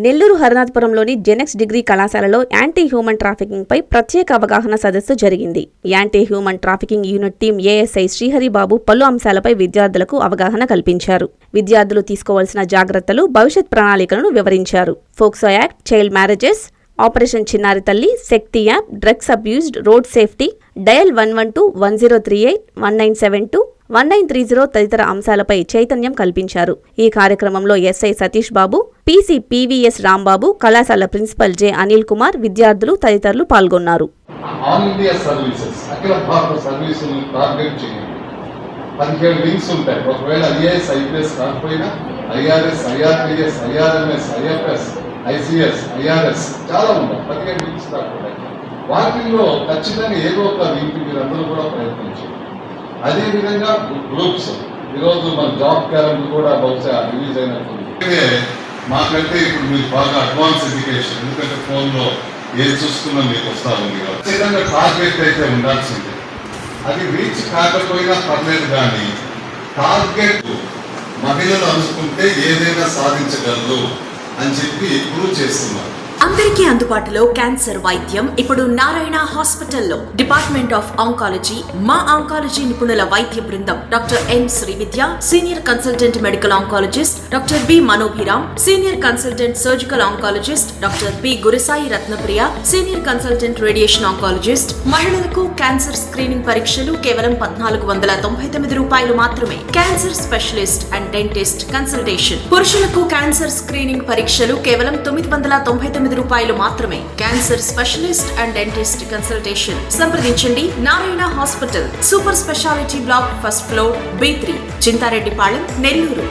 Nellore హరనాథపురంలోని Genex degree కళాశాలలో anti human trafficking పై ప్రత్యేక అవగాహన సదస్సు జరిగింది. Anti human trafficking unit team ASI Sriharibabu పలు అంశాలపై విద్యార్థులకు అవగాహన కల్పించారు. విద్యార్థులు తీసుకోవాల్సిన జాగ్రత్తలు, భవిష్యత్ ప్రణాళికలను వివరించారు. POCSO act, child marriages, operation Chinnari Talli, Shakti app, drugs abused, road safety, dial 112, 1038, 1972, 1930 తదితర అంశాలపై చైతన్యం కల్పించారు. ఈ కార్యక్రమంలో SI Satish Babu, PC PVS Rambabu, కళాశాల ప్రిన్సిపల్ జె అనిల్ కుమార్, విద్యార్థులు తదితరులు పాల్గొన్నారు. వాటిల్లో ఖచ్చితంగా ఏదో ఒక వీటి మీరందరూ కూడా ప్రయత్నించారు. అదేవిధంగా గ్రూప్స్ ఈరోజు మన జాబ్ క్యాలెండర్ కూడా బహుశా రిలీజ్ అయినట్టుంది. మాకంటే ఇప్పుడు మీరు బాగా అడ్వాన్స్ ఎడ్యుకేషన్, ఎందుకంటే ఫోన్లో ఏది చూసుకున్నా మీకు వస్తా ఉంది. ఖచ్చితంగా టార్గెట్ అయితే ఉండాల్సిందే. అది రీచ్ కాకపోయినా పర్లేదు, కానీ టార్గెట్ మహిళలు అనుకుంటే ఏదైనా సాధించగలరు అని చెప్పి ప్రూవ్ చేస్తున్నారు. అందరికీ అందుబాటులో క్యాన్సర్ వైద్యం ఇప్పుడు నారాయణ హాస్పిటల్లో. డిపార్ట్మెంట్ ఆఫ్ ఆంకాలజీ, మా ఆంకాలజీ నిపుణుల వైద్య బృందం, doctor M Srividya, senior consultant medical oncologist, doctor B Manobhiram, senior consultant surgical oncologist, doctor P Gurisai Ratnapriya, senior consultant radiation oncologist. మహిళలకు క్యాన్సర్ స్క్రీనింగ్ పరీక్షలు కేవలం 1499 రూపాయలు మాత్రమే. Cancer specialist and dentist consultation. పురుషులకు క్యాన్సర్ స్క్రీనింగ్ పరీక్షలు కేవలం 999 రూపాయలు మాత్రమే. Cancer specialist and dentist consultation సంప్రదించండి. Narayana hospital, super speciality block, first floor, B3, Chintareddypalem, Nellore.